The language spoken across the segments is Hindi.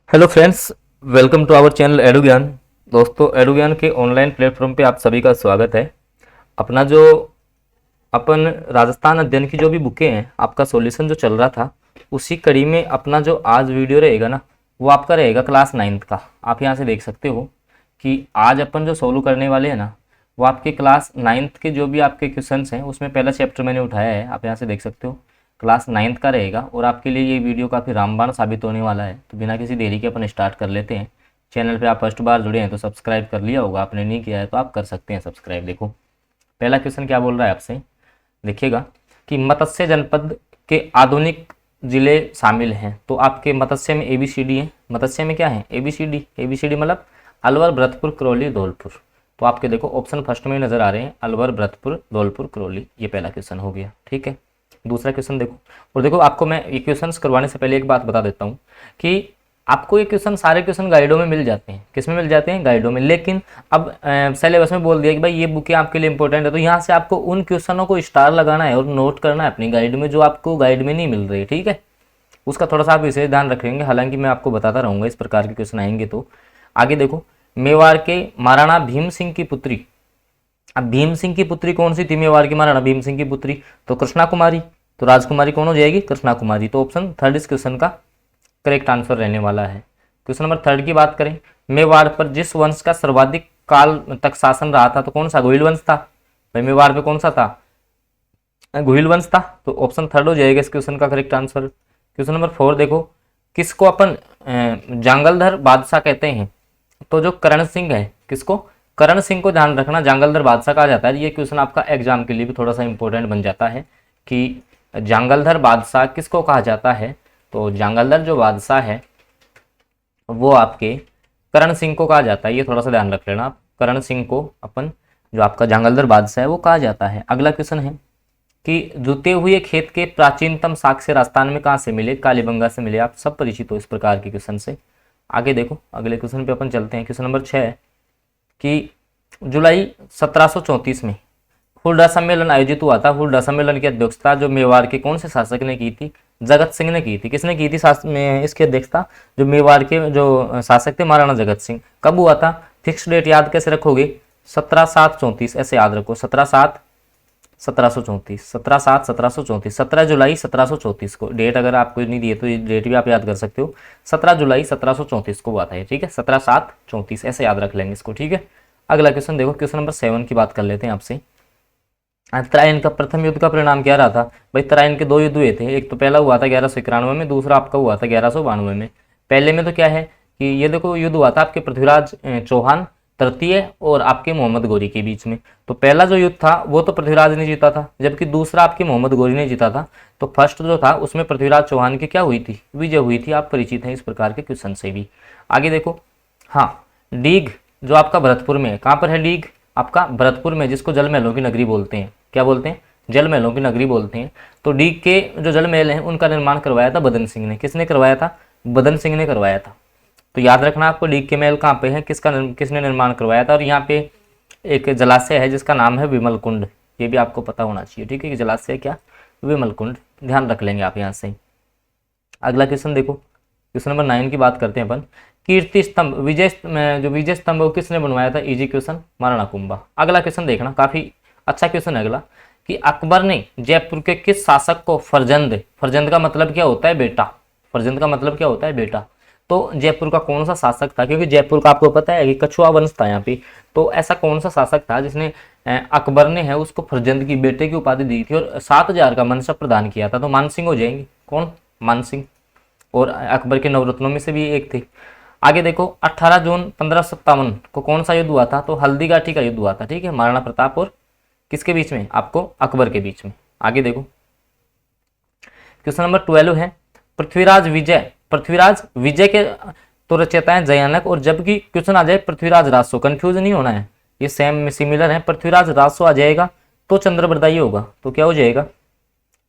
Hello friends, welcome to our channel Edugyan. दोस्तों, एडुज्ञान के ऑनलाइन प्लेटफॉर्म पे आप सभी का स्वागत है। अपना जो अपन राजस्थान अध्ययन की जो भी बुकें हैं, आपका सॉल्यूशन जो चल रहा था, उसी कड़ी में अपना जो आज वीडियो रहेगा ना, वो आपका रहेगा क्लास 9th का। आप यहाँ से देख सकते हो कि आज अपन जो सोल्व करने वाले हैं ना, वो आपके क्लास 9th के जो भी आपके क्वेश्चंस हैं, उसमें पहला चैप्टर मैंने उठाया है। आप यहाँ से देख सकते हो क्लास 9th का रहेगा और आपके लिए ये वीडियो काफ़ी रामबाण साबित होने वाला है। तो बिना किसी देरी के अपन स्टार्ट कर लेते हैं। चैनल पे आप फर्स्ट बार जुड़े हैं तो सब्सक्राइब कर लिया होगा, आपने नहीं किया है तो आप कर सकते हैं सब्सक्राइब। देखो पहला क्वेश्चन क्या बोल रहा है आपसे, देखिएगा कि मत्स्य जनपद के आधुनिक जिले शामिल हैं। तो आपके मत्स्य में ABCD है। मत्स्य में क्या है? ABCD मतलब अलवर, भरतपुर, करौली, धौलपुर। तो आपके देखो ऑप्शन फर्स्ट में नजर आ रहे हैं, अलवर, भरतपुर, धौलपुर, करौली। ये पहला क्वेश्चन हो गया, ठीक है। दूसरा क्वेश्चन देखो, और देखो आपको मैं ये क्वेश्चन करवाने से पहले एक बात बता देता हूँ कि आपको ये क्वेश्चन, सारे क्वेश्चन गाइडों में मिल जाते हैं। किस में मिल जाते हैं? गाइडों में। लेकिन अब सिलेबस में बोल दिया कि भाई ये बुकें आपके लिए इंपॉर्टेंट है, तो यहाँ से आपको उन क्वेश्चनों को स्टार लगाना है और नोट करना है अपनी गाइड में, जो आपको गाइड में नहीं मिल रही, ठीक है। उसका थोड़ा सा आप विशेष ध्यान रखेंगे, हालांकि मैं आपको बताता रहूँगा इस प्रकार के क्वेश्चन आएंगे। तो आगे देखो, मेवाड़ के महाराणा भीम सिंह की पुत्री। अब भीम सिंह की पुत्री कौन सी थी? मेवाड़ की महाराणा भीम सिंह की पुत्री तो कृष्णा कुमारी। तो राजकुमारी कौन हो जाएगी? कृष्णा कुमारी। तो ऑप्शन थर्ड इस क्वेश्चन का करेक्ट आंसर रहने वाला है। क्वेश्चन नंबर थर्ड की बात करें, मेवाड़ पर जिस वंश का सर्वाधिक काल तक शासन रहा था, तो कौन सा? गोहिल वंश था। भाई मेवाड़ पे कौन सा था? गोहिल वंश था। तो ऑप्शन थर्ड हो जाएगा इस क्वेश्चन का correct answer. Question number four देखो, किसको अपन जांगलधर बादशाह कहते हैं? तो जो करण सिंह है, किसको? करण सिंह को ध्यान रखना जांगलधर बादशाह कहा जाता है। ये क्वेश्चन आपका एग्जाम के लिए भी थोड़ा सा इंपॉर्टेंट बन जाता है कि जांगलधर बादशाह किसको कहा जाता है। तो जांगलधर जो बादशाह है वो आपके करण सिंह को कहा जाता है। ये थोड़ा सा ध्यान रख लेना आप, करण सिंह को अपन जो आपका जांगलधर बादशाह है वो कहा जाता है। अगला क्वेश्चन है कि जुते हुए खेत के प्राचीनतम साक्ष्य राजस्थान में कहाँ से मिले? कालीबंगा से मिले। आप सब परिचित हो इस प्रकार के क्वेश्चन से। आगे देखो, अगले क्वेश्चन पे अपन चलते हैं। क्वेश्चन नंबर 6 है कि जुलाई 1734 में हुड्डा सम्मेलन आयोजित हुआ था। हुड्डा सम्मेलन की अध्यक्षता जो मेवाड़ के कौन से शासक ने की थी? जगत सिंह ने की थी। किसने की थी में इसकी अध्यक्षता? जो मेवाड़ के जो शासक थे, महाराणा जगत सिंह। कब हुआ था? फिक्स डेट याद कैसे रखोगे? 17/7/34 ऐसे याद रखो। 17/7/1734, 17/7/1734, 17 जुलाई 1734 को। डेट अगर आपको नहीं दिए तो ये डेट भी आप याद कर सकते हो। 17 जुलाई 1734 को हुआ था ये, ठीक है। 17/7/34 ऐसे याद रख लेंगे इसको, ठीक है। अगला क्वेश्चन देखो, क्वेश्चन नंबर 7 की बात कर लेते हैं आपसे। तराइन का प्रथम युद्ध का परिणाम क्या रहा था? भाई तराइन के दो युद्ध हुए थे। एक तो पहला हुआ था 1191 में, दूसरा आपका हुआ था 1192 में। पहले में तो क्या है कि ये देखो युद्ध हुआ था आपके पृथ्वीराज चौहान तृतीय और आपके मोहम्मद गोरी के बीच में। तो पहला जो युद्ध था वो तो पृथ्वीराज ने जीता था, जबकि दूसरा आपके मोहम्मद गोरी ने जीता था। तो फर्स्ट जो था उसमें पृथ्वीराज चौहान की क्या हुई थी? विजय हुई थी। आप परिचित हैं इस प्रकार के क्वेश्चन से भी। आगे देखो, हाँ, डीग जो आपका भरतपुर में है, कहाँ पर है डीग? आपका भरतपुर में, जिसको जल महलों की नगरी बोलते हैं। क्या बोलते हैं? जल महलों की नगरी बोलते हैं। तो डीग के जो जल महल हैं उनका निर्माण करवाया था बदन सिंह ने। किसने करवाया था? बदन सिंह ने करवाया था। तो याद रखना आपको, डीग के महल कहाँ पे है, किसने निर्माण करवाया था। और यहाँ पे एक जलाशय है जिसका नाम है विमल कुंड। ये भी आपको पता होना चाहिए, ठीक है कि जलाशय क्या? विमल कुंड। ध्यान रख लेंगे आप यहाँ से। अगला क्वेश्चन देखो, क्वेश्चन नंबर 9 की बात करते हैं अपन। कीर्ति स्तंभ, जो विजय स्तंभ वो किसने बनवाया था? Easy question, Maharana Kumbha. अगला क्वेश्चन देखना, काफी अच्छा क्वेश्चन है अगला, कि अकबर ने जयपुर के किस शासक को फरजंद, फरजंद का मतलब क्या होता है? बेटा। फरजंद का मतलब क्या होता है? बेटा। तो जयपुर का कौन सा शासक था? क्योंकि जयपुर का आपको पता है कि कछुआ वंश था यहाँ पे। तो ऐसा कौन सा शासक था जिसने अकबर ने है उसको फरजंद की, बेटे की उपाधि दी थी और 7,000 का मनसब प्रदान किया था? तो मानसिंह हो जाएंगे। कौन? मानसिंह। और अकबर के नवरत्नों में से भी एक थे। आगे देखो, 18 जून 1557 को कौन सा युद्ध हुआ था? तो हल्दी घाटी का युद्ध हुआ था, ठीक है। महाराणा प्रताप और किसके बीच में? आपको अकबर के बीच में। आगे देखो, क्वेश्चन नंबर 12 है, पृथ्वीराज विजय, पृथ्वीराज विजय के तो रचयिता है जयानक, और जबकि क्वेश्चन आ जाए पृथ्वीराज रासो, कंफ्यूज नहीं होना है, ये सेम सिमिलर है। पृथ्वीराज रासो आ जाएगा तो चंद्रबरदाई होगा। तो क्या हो जाएगा?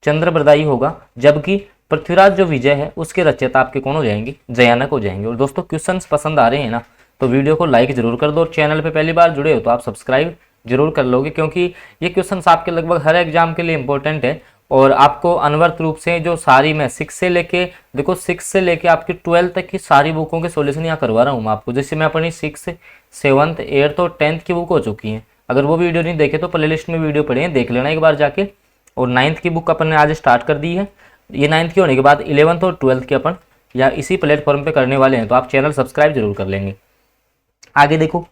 चंद्रबरदाई होगा। जबकि पृथ्वीराज जो विजय है उसके रचयिता आपके कौन हो जाएंगे? जयानक हो जाएंगे। और दोस्तों क्वेश्चंस पसंद आ रहे हैं ना, तो वीडियो को लाइक जरूर कर दो, और चैनल पे पहली बार जुड़े हो तो आप सब्सक्राइब जरूर कर लोगे, क्योंकि ये क्वेश्चंस आपके लगभग हर एग्जाम के लिए इंपॉर्टेंट है। और आपको अनवरत रूप से जो सारी मैं 6 से लेके देखो 6 से लेके आपकी 12 तक की सारी बुकों के सॉल्यूशन यहाँ करवा रहा हूँ मैं आपको। जैसे मैं अपनी 6, 7th, 8th और 10th की बुक हो चुकी हैं। अगर वो वीडियो नहीं देखे तो प्ले लिस्ट में वीडियो पड़े हैं, देख लेना एक बार जाके। और 9th की बुक अपन ने आज स्टार्ट कर दी है। ये 9th की होने के बाद 11th और 12th की अपन या इसी प्लेटफॉर्म पे करने वाले हैं, तो आप चैनल सब्सक्राइब जरूर कर लेंगे। आगे देखो,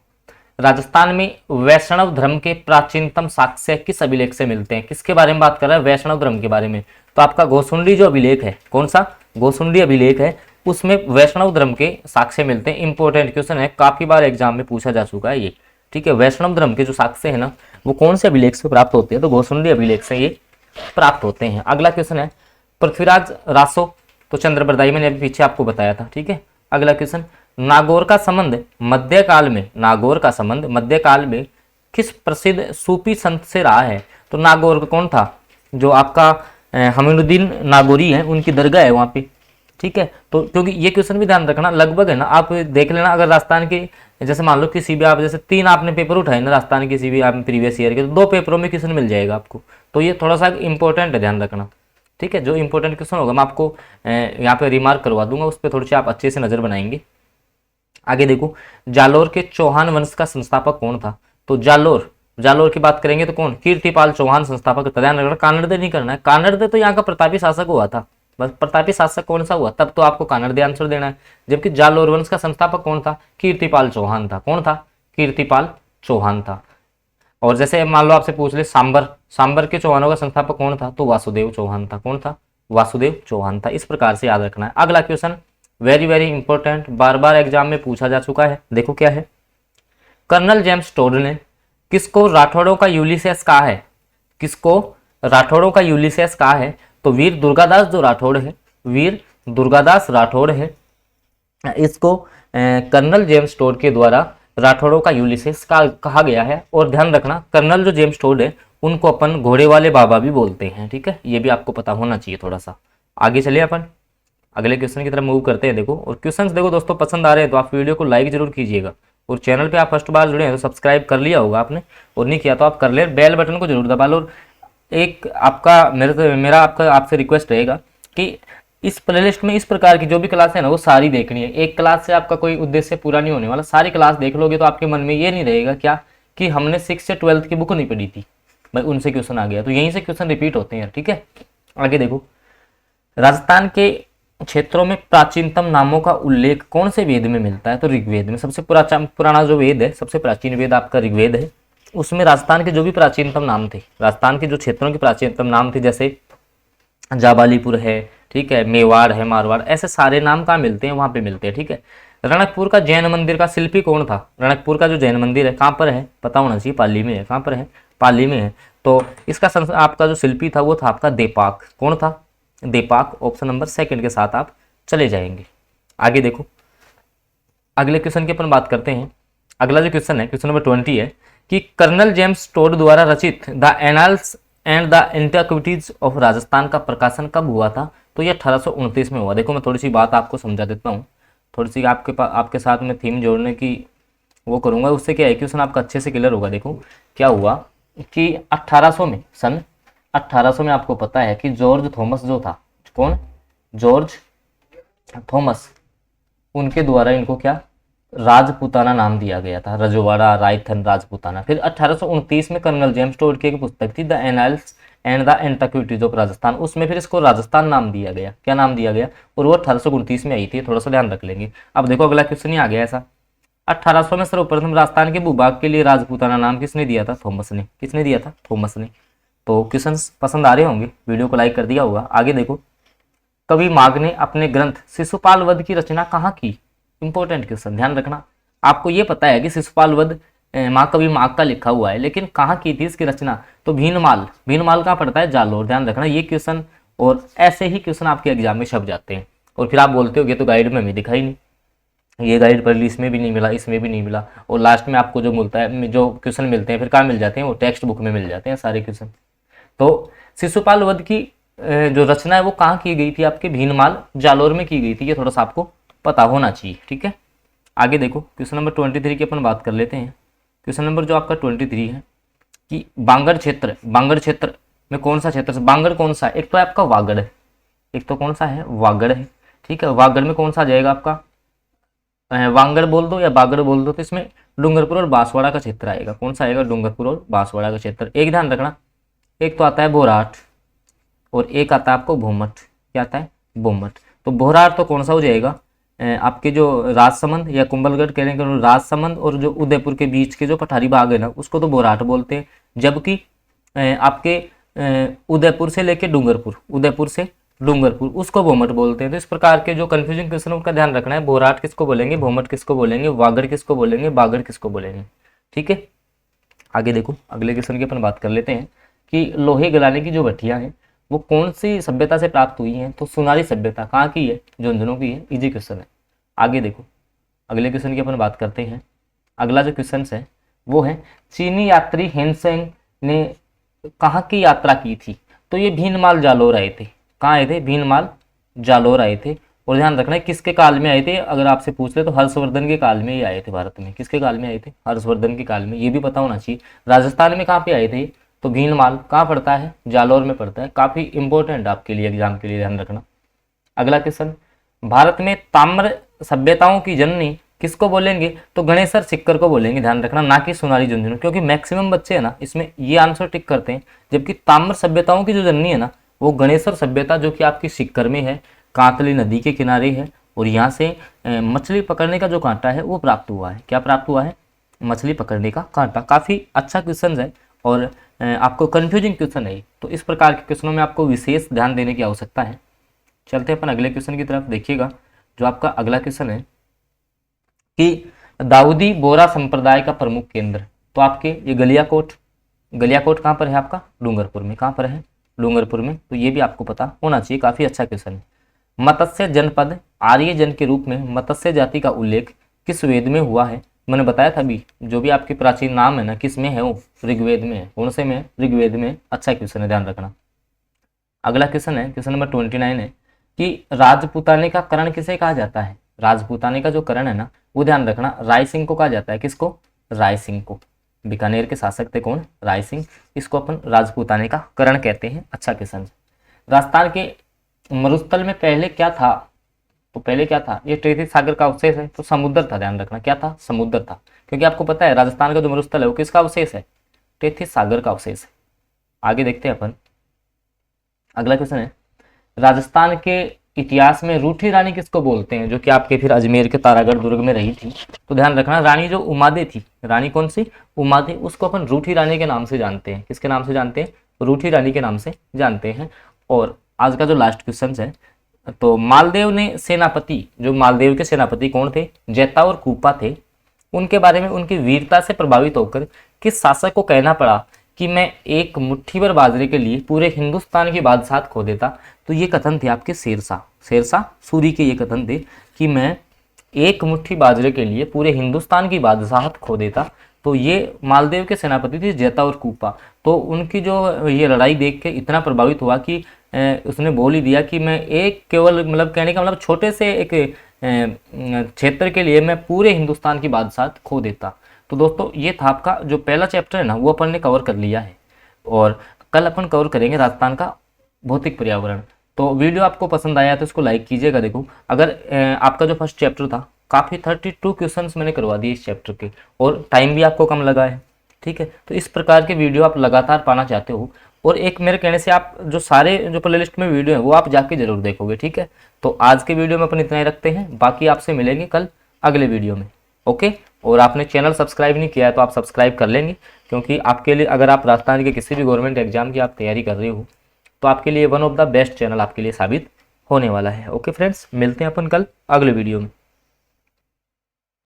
राजस्थान में वैष्णव धर्म के प्राचीनतम साक्ष्य किस अभिलेख से मिलते हैं? किसके बारे में बात कर रहा है? वैष्णव धर्म के बारे में। तो आपका गोसुंडी जो अभिलेख है, कौन सा गोसुंडी अभिलेख है, उसमें वैष्णव धर्म के साक्ष्य मिलते हैं। इंपॉर्टेंट क्वेश्चन है, काफी बार एग्जाम में पूछा जा चुका है ये, ठीक है। वैष्णव धर्म के जो साक्ष्य है ना, वो कौन से अभिलेख से प्राप्त होते हैं? तो गोसुंडी अभिलेख से ये प्राप्त होते हैं। अगला क्वेश्चन है, पृथ्वीराज रासो, तो चंद्रप्रदायी मैंने अभी पीछे आपको बताया था, ठीक है। अगला क्वेश्चन, नागौर का संबंध मध्यकाल में, नागौर का संबंध मध्यकाल में किस प्रसिद्ध सूफी संत से रहा है? तो नागौर कौन था? जो आपका हमीनुद्दीन नागौरी है, उनकी दरगाह है वहाँ पे, ठीक है। तो क्योंकि ये क्वेश्चन भी ध्यान रखना, लगभग है ना, आप देख लेना। अगर राजस्थान के जैसे मान लो किसी भी आप जैसे 3 आपने पेपर उठाए ना राजस्थान के किसी भी आप प्रीवियस ईयर के, तो 2 पेपरों में क्वेश्चन मिल जाएगा आपको। तो ये थोड़ा सा इंपॉर्टेंट है, ध्यान रखना, ठीक है। जो इंपॉर्टेंट क्वेश्चन होगा मैं आपको यहाँ पे रिमार्क करवा दूंगा, उस पर थोड़ी सी आप अच्छे से नजर बनाएंगे। आगे देखो, जालोर के चौहान वंश का संस्थापक कौन था? तो जालोर की बात करेंगे तो कौन? कीर्तिपाल चौहान संस्थापक। ध्यान रखना, कानड़दे नहीं करना है। कानड़दे तो यहाँ का प्रतापी शासक हुआ था, बस प्रतापी शासक कौन सा हुआ तब तो आपको कानड़दे आंसर देना है। जबकि जालोर वंश का संस्थापक कौन था? कीर्तिपाल चौहान था। कौन था? कीर्तिपाल चौहान था। और जैसे मान लो आपसे पूछ ले सांबर के चौहानों का संस्थापक कौन था? तो वासुदेव चौहान था। कौन था? वासुदेव चौहान था। इस प्रकार से याद रखना है। अगला क्वेश्चन वेरी वेरी इंपॉर्टेंट, बार बार एग्जाम में पूछा जा चुका है, देखो क्या है। कर्नल जेम्स टोड ने किसको राठौड़ों का यूलिसेस कहा है? किसको राठौड़ों का यूलिसेस कहा है? तो वीर दुर्गादास जो राठौड़ है, वीर दुर्गादास राठौड़ है, इसको कर्नल जेम्स टोड के द्वारा राठौड़ों का यूलिसेस कहा गया है। और ध्यान रखना, कर्नल जो जेम्स टोड है उनको अपन घोड़े वाले बाबा भी बोलते हैं, ठीक है। ये भी आपको पता होना चाहिए थोड़ा सा। आगे चलिए अपन अगले क्वेश्चन की तरफ मूव करते हैं। देखो, और क्वेश्चंस देखो दोस्तों पसंद आ रहे हैं तो आप वीडियो को लाइक जरूर कीजिएगा, और चैनल पे आप फर्स्ट बार जुड़े हैं तो सब्सक्राइब कर लिया होगा आपने, और नहीं किया तो आप कर ले, बेल बटन को जरूर दबा लो। और एक आपका मेरा आपका आपसे रिक्वेस्ट रहेगा कि इस प्लेलिस्ट में इस प्रकार की जो भी क्लास है ना वो सारी देखनी है। एक क्लास से आपका कोई उद्देश्य पूरा नहीं होने वाला, सारी क्लास देख लोगे तो आपके मन में ये नहीं रहेगा क्या कि हमने 6 से 12th की बुक नहीं पढ़ी थी, भाई उनसे क्वेश्चन आ गया, तो यहीं से क्वेश्चन रिपीट होते हैं, ठीक है। आगे देखो, राजस्थान के क्षेत्रों में प्राचीनतम नामों का उल्लेख कौन से वेद में मिलता है? तो ऋग्वेद में। सबसे पुराना जो वेद है, सबसे प्राचीन वेद आपका ऋग्वेद है। उसमें राजस्थान के जो भी प्राचीनतम नाम थे, राजस्थान के जो क्षेत्रों के प्राचीनतम नाम थे, जैसे जाबालीपुर है, ठीक है, मेवाड़ है, मारवाड़, ऐसे सारे नाम कहाँ मिलते हैं? वहां पे मिलते हैं, ठीक है। रणकपुर का जैन मंदिर का शिल्पी कौन था? रणकपुर का जो जैन मंदिर है कहाँ पर है? पता होना चाहिए, पाली में है। कहाँ पर है? पाली में है। तो इसका आपका जो शिल्पी था वो था आपका देपाक। कौन था? देपाक। ऑप्शन नंबर 2 के साथ आप चले जाएंगे। आगे देखो, अगले क्वेश्चन की अपन बात करते हैं। अगला जो क्वेश्चन है, क्वेश्चन नंबर 20 है कि कर्नल जेम्स टोड द्वारा रचित the annals and the antiquities of Rajasthan का प्रकाशन कब हुआ था? तो ये 1829 में हुआ। देखो मैं थोड़ी सी बात आपको समझा देता हूँ, थोड़ी सी आपके साथ में थीम जोड़ने की वो करूँगा, उससे क्या है क्वेश्चन आपका अच्छे से क्लियर होगा। देखो क्या हुआ कि 1800 में, सन 1800 में आपको पता है कि जॉर्ज थॉमस जो था, कौन? जॉर्ज थॉमस, उनके द्वारा इनको क्या राजपूताना नाम दिया गया था, रजवाड़ा, रायथन, राजपूताना। फिर 1829 में कर्नल जेम्स टोड की एक पुस्तक थी the annals and the antiquities of Rajasthan, उसमें फिर इसको राजस्थान नाम दिया गया। क्या नाम दिया गया? और वो 1829 में आई थी, थोड़ा सा ध्यान रख लेंगे। अब देखो अगला क्वेश्चन ही आ गया ऐसा, 1800 में सर्वप्रथम राजस्थान के भूभाग के लिए राजपूताना नाम किसने दिया था? थॉमस ने। किसने दिया था? थॉमस ने। तो क्वेश्चन पसंद आ रहे होंगे, वीडियो को लाइक कर दिया होगा। आगे देखो, कवि माघ ने अपने ग्रंथ शिशुपाल वध की रचना कहाँ की? इंपॉर्टेंट क्वेश्चन, ध्यान रखना। आपको ये पता है कि शिशुपाल वध महाकवि माघ का लिखा हुआ है, लेकिन कहाँ की थी इसकी रचना? तो भीनमाल। भीनमाल कहाँ पड़ता है? जालोर। ध्यान रखना ये क्वेश्चन, और ऐसे ही क्वेश्चन आपके एग्जाम में छप जाते हैं। और फिर आप बोलते हो ये तो गाइड में हमें दिखा ही नहीं, ये गाइड पर इसमें भी नहीं मिला, इसमें भी नहीं मिला, और लास्ट में आपको जो मिलता है, जो क्वेश्चन मिलते हैं फिर कहाँ मिल जाते हैं? वो टेक्स्ट बुक में मिल जाते हैं सारे क्वेश्चन। तो शिशुपाल वध की जो रचना है वो कहाँ की गई थी? आपके भीनमाल, जालोर में की गई थी। ये थोड़ा सा आपको पता होना चाहिए, ठीक है। आगे देखो, क्वेश्चन नंबर 23 की अपन बात कर लेते हैं। क्वेश्चन नंबर जो आपका 23 है कि बांगड़ क्षेत्र में कौन सा क्षेत्र, बांगड़ कौन सा है, एक तो है आपका वागड़ है, एक तो कौन सा है वागड़ है, ठीक है। वागड़ में कौन सा आ जाएगा आपका, वांगड़ बोल दो या बागड़ बोल दो, तो इसमें डूंगरपुर और बांसवाड़ा का क्षेत्र आएगा। कौन सा आएगा, डूंगरपुर और बांसवाड़ा का क्षेत्र। एक ध्यान रखना, एक तो आता है बोराट और एक आता है आपको भूमठ। क्या आता है, भूमठ। तो बोराट तो कौन सा हो जाएगा, आपके जो राजसमंद या कुंभलगढ़ कह लेंगे, राजसमंद और जो उदयपुर के बीच के जो पठारी भाग है ना, उसको तो बोराट बोलते हैं। जबकि आपके उदयपुर से लेके डूंगरपुर, उदयपुर से डूंगरपुर, उसको भूमठ बोलते हैं। तो इस प्रकार के जो कंफ्यूजिंग क्वेश्चन का ध्यान रखना है, बोराट किसको बोलेंगे, भूमठ किसको बोलेंगे, वागड़ किसको बोलेंगे, बागड़ किसको बोलेंगे, ठीक है। आगे देखो, अगले क्वेश्चन की अपन बात कर लेते हैं कि लोहे गलाने की जो भट्टियां हैं वो कौन सी सभ्यता से प्राप्त हुई हैं। तो सुनारी सभ्यता कहाँ की है, झुंझुनू की है। इजी क्वेश्चन है। आगे देखो, अगले क्वेश्चन की अपन बात करते हैं। अगला जो क्वेश्चन है वो है, चीनी यात्री हेनसेंग ने कहाँ की यात्रा की थी। तो ये भीनमाल जालोर आए थे। कहाँ आए थे, भीनमाल जालोर आए थे। और ध्यान रखना है किसके काल में आए थे, अगर आपसे पूछ ले तो हर्षवर्धन के काल में ही आए थे भारत में। किसके काल में आए थे, हर्षवर्धन के काल में। ये भी पता होना चाहिए। राजस्थान में कहाँ पे आए थे, तो भीनमाल कहाँ पड़ता है, जालोर में पड़ता है। काफी इंपॉर्टेंट आपके लिए, एग्जाम के लिए ध्यान रखना। अगला क्वेश्चन, भारत में ताम्र सभ्यताओं की जननी किसको बोलेंगे, तो गणेशर सिक्कर को बोलेंगे। ध्यान रखना, ना कि सोनारी झुंझुनू, क्योंकि मैक्सिमम बच्चे है ना इसमें ये आंसर टिक करते हैं। जबकि ताम्र सभ्यताओं की जो जननी है ना वो गणेशर सभ्यता, जो कि आपकी सिक्कर में है, कांतली नदी के किनारे है। और यहाँ से मछली पकड़ने का जो कांटा है वो प्राप्त हुआ है। क्या प्राप्त हुआ है, मछली पकड़ने का कांटा। काफी अच्छा क्वेश्चन है और आपको कंफ्यूजिंग क्वेश्चन है। तो इस प्रकार के क्वेश्चनों में आपको विशेष ध्यान देने की आवश्यकता है। चलते हैं अपन अगले क्वेश्चन की तरफ। देखिएगा, जो आपका अगला क्वेश्चन है कि दाऊदी बोरा संप्रदाय का प्रमुख केंद्र, तो आपके ये गलियाकोट। गलियाकोट कहाँ पर है आपका, डूंगरपुर में। कहाँ पर है, डूंगरपुर में। तो ये भी आपको पता होना चाहिए, काफी अच्छा क्वेश्चन है। मत्स्य जनपद आर्य जन के रूप में मत्स्य जाति का उल्लेख किस वेद में हुआ है। मैंने बताया था अभी, जो भी आपके प्राचीन नाम है ना, किस में है वो, ऋग्वेद में है। कौन से में, ऋग्वेद में। अच्छा क्वेश्चन है, ध्यान रखना। अगला क्वेश्चन है, क्वेश्चन नंबर 29 है कि राजपूताने का करण किसे कहा जाता है। राजपूताने का जो करण है ना वो ध्यान रखना, राय सिंह को कहा जाता है। किसको, राय सिंह को। बीकानेर के शासक थे कौन, राय सिंह। इसको अपन राजपूताने का करण कहते हैं। अच्छा क्वेश्चन। राजस्थान के मरुस्थल में पहले क्या था, तो पहले क्या था, ये टेथिस सागर का अवशेष है। तो समुद्र था। ध्यान रखना, क्या था, समुद्र था। क्योंकि आपको पता है राजस्थान का जो मरुस्थल है वो किसका अवशेष है, टेथिस सागर का अवशेष है। आगे देखते हैं अपन। अगला क्वेश्चन है, राजस्थान के इतिहास में रूठी रानी किसको बोलते हैं, जो कि आपके फिर अजमेर के तारागढ़ दुर्ग में रही थी। तो ध्यान रखना, रानी जो उमादे थी, रानी कौन सी, उमादे, उसको अपन रूठी रानी के नाम से जानते हैं। किसके नाम से जानते हैं, रूठी रानी के नाम से जानते हैं। और आज का जो लास्ट क्वेश्चन है, तो मालदेव ने सेनापति, जो मालदेव के सेनापति कौन थे, जैता और कूपा थे। उनके बारे में, उनकी वीरता से प्रभावित होकर किस शासक को कहना पड़ा कि मैं एक मुट्ठी भर बाजरे के लिए पूरे हिंदुस्तान की बादशाहत खो देता। तो ये कथन थे आपके शेरशाह, शेरशाह सूरी के ये कथन थे कि मैं एक मुट्ठी बाजरे के लिए पूरे हिंदुस्तान की बादशाहत खो देता। तो ये मालदेव के सेनापति थे जैता और कूपा। तो उनकी जो ये लड़ाई देख के इतना प्रभावित हुआ कि उसने बोल ही दिया कि मैं एक, केवल मतलब कहने का मतलब छोटे से एक क्षेत्र के लिए मैं पूरे हिंदुस्तान की बादशाहत खो देता। तो दोस्तों ये था आपका जो पहला चैप्टर है ना वो अपन ने कवर कर लिया है। और कल अपन कवर करेंगे राजस्थान का भौतिक पर्यावरण। तो वीडियो आपको पसंद आया तो इसको लाइक कीजिएगा। देखो, अगर आपका जो फर्स्ट चैप्टर था काफ़ी 32 क्वेश्चंस मैंने करवा दिए इस चैप्टर के, और टाइम भी आपको कम लगा है। ठीक है, तो इस प्रकार के वीडियो आप लगातार पाना चाहते हो, और एक मेरे कहने से आप जो सारे जो प्लेलिस्ट में वीडियो हैं वो आप जाके जरूर देखोगे। ठीक है, तो आज के वीडियो में अपन इतना ही रखते हैं, बाकी आपसे मिलेंगे कल अगले वीडियो में। ओके, और आपने चैनल सब्सक्राइब नहीं किया है तो आप सब्सक्राइब कर लेंगे, क्योंकि आपके लिए, अगर आप राजस्थान के किसी भी गवर्नमेंट एग्जाम की आप तैयारी कर रहे हो तो आपके लिए one of the best channel आपके लिए साबित होने वाला है। ओके फ्रेंड्स, मिलते हैं अपन कल अगले वीडियो में।